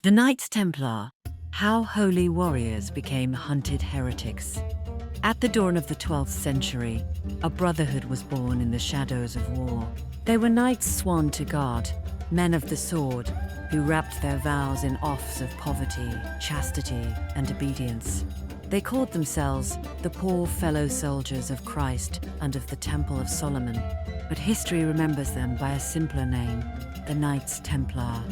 The Knights Templar, how holy warriors became hunted heretics. At the dawn of the 12th century, a brotherhood was born in the shadows of war. They were knights sworn to God, men of the sword, who wrapped their vows in oaths of poverty, chastity, and obedience. They called themselves the poor fellow soldiers of Christ and of the Temple of Solomon, but history remembers them by a simpler name, the Knights Templar.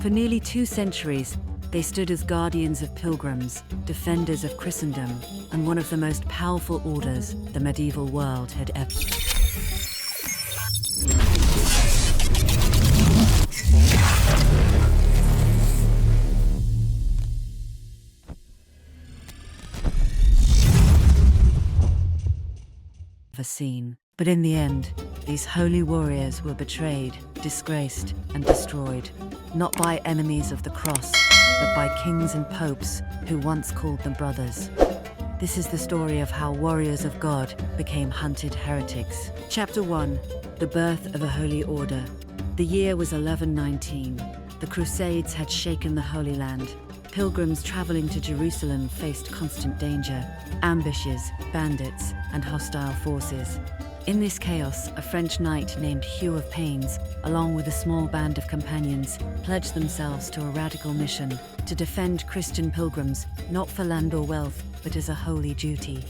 For nearly 2 centuries, they stood as guardians of pilgrims, defenders of Christendom, and one of the most powerful orders the medieval world had ever seen. But in the end, these holy warriors were betrayed, disgraced, and destroyed, not by enemies of the cross, but by kings and popes who once called them brothers. This is the story of how warriors of God became hunted heretics. Chapter 1. The birth of a holy order. The year was 1119. The Crusades had shaken the Holy Land. Pilgrims traveling to Jerusalem faced constant danger, ambushes, bandits, and hostile forces. In this chaos, a French knight named Hugh of Paynes, along with a small band of companions, pledged themselves to a radical mission to defend Christian pilgrims, not for land or wealth, but as a holy duty.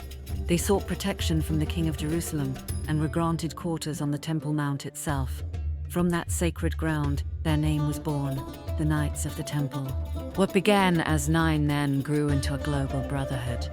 They sought protection from the King of Jerusalem and were granted quarters on the Temple Mount itself. From that sacred ground, their name was born, the Knights of the Temple. What began as 9 men grew into a global brotherhood.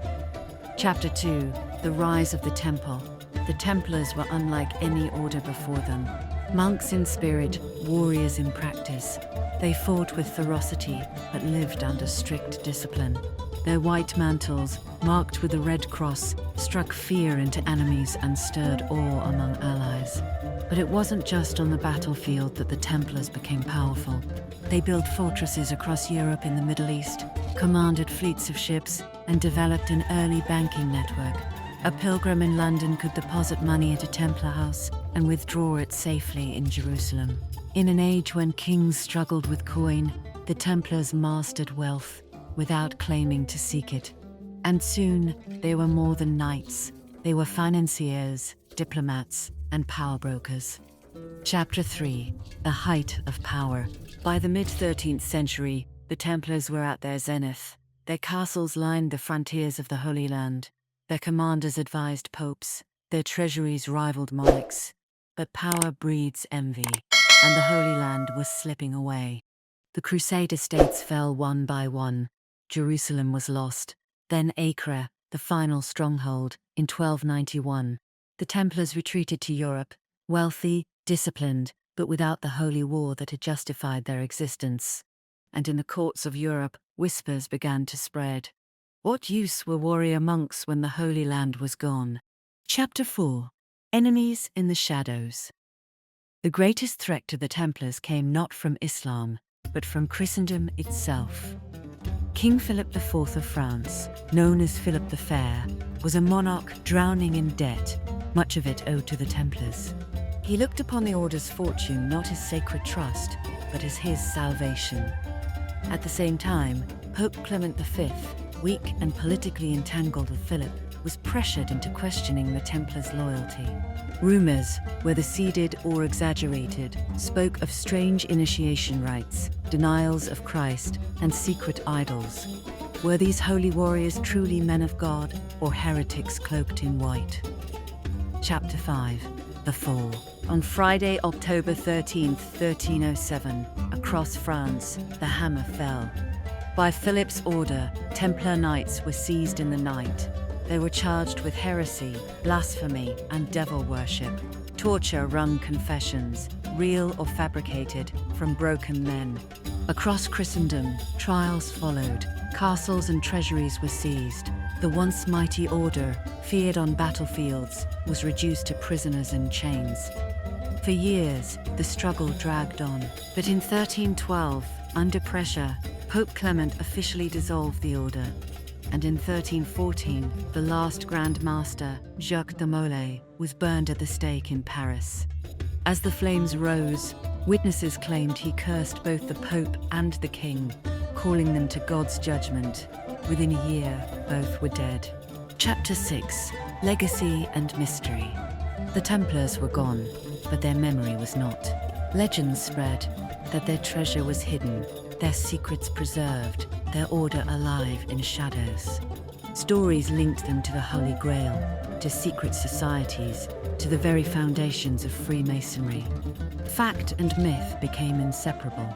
Chapter 2. The rise of the Temple. The Templars were unlike any order before them. Monks in spirit, warriors in practice. They fought with ferocity, but lived under strict discipline. Their white mantles, marked with a red cross, struck fear into enemies and stirred awe among allies. But it wasn't just on the battlefield that the Templars became powerful. They built fortresses across Europe and the Middle East, commanded fleets of ships, and developed an early banking network. A pilgrim in London could deposit money at a Templar house and withdraw it safely in Jerusalem. In an age when kings struggled with coin, the Templars mastered wealth without claiming to seek it. And soon, they were more than knights. They were financiers, diplomats, and power brokers. Chapter 3. The height of power. By the mid-13th century, the Templars were at their zenith. Their castles lined the frontiers of the Holy Land. Their commanders advised popes. Their treasuries rivaled monarchs. But power breeds envy, and the Holy Land was slipping away. The Crusader states fell one by one. Jerusalem was lost. Then Acre, the final stronghold, in 1291. The Templars retreated to Europe, wealthy, disciplined, but without the holy war that had justified their existence. And in the courts of Europe, whispers began to spread. What use were warrior monks when the Holy Land was gone? Chapter 4. Enemies in the Shadows. The greatest threat to the Templars came not from Islam, but from Christendom itself. King Philip IV of France, known as Philip the Fair, was a monarch drowning in debt, much of it owed to the Templars. He looked upon the order's fortune not as sacred trust, but as his salvation. At the same time, Pope Clement V, weak and politically entangled with Philip, was pressured into questioning the Templars' loyalty. Rumors, whether seeded or exaggerated, spoke of strange initiation rites, denials of Christ, and secret idols. Were these holy warriors truly men of God, or heretics cloaked in white? Chapter 5. The Fall. On Friday, October 13, 1307, across France, the hammer fell. By Philip's order, Templar knights were seized in the night. They were charged with heresy, blasphemy, and devil worship. Torture wrung confessions, real or fabricated, from broken men. Across Christendom, trials followed. Castles and treasuries were seized. The once mighty order, feared on battlefields, was reduced to prisoners in chains. For years, the struggle dragged on. But in 1312, under pressure, Pope Clement officially dissolved the order. And in 1314, the last Grand Master, Jacques de Molay, was burned at the stake in Paris. As the flames rose, witnesses claimed he cursed both the Pope and the King, calling them to God's judgment. Within a year, both were dead. Chapter 6: Legacy and Mystery. The Templars were gone, but their memory was not. Legends spread that their treasure was hidden, their secrets preserved, their order alive in shadows. Stories linked them to the Holy Grail, to secret societies, to the very foundations of Freemasonry. Fact and myth became inseparable.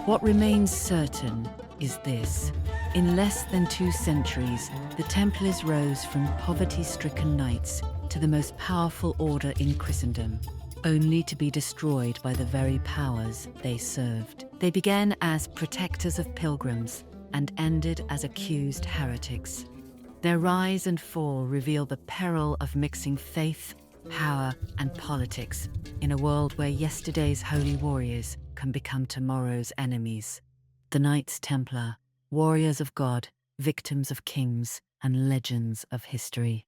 What remains certain is this: in less than 2 centuries, the Templars rose from poverty-stricken knights to the most powerful order in Christendom, only to be destroyed by the very powers they served. They began as protectors of pilgrims and ended as accused heretics. Their rise and fall reveal the peril of mixing faith, power, and politics in a world where yesterday's holy warriors can become tomorrow's enemies. The Knights Templar, warriors of God, victims of kings, and legends of history.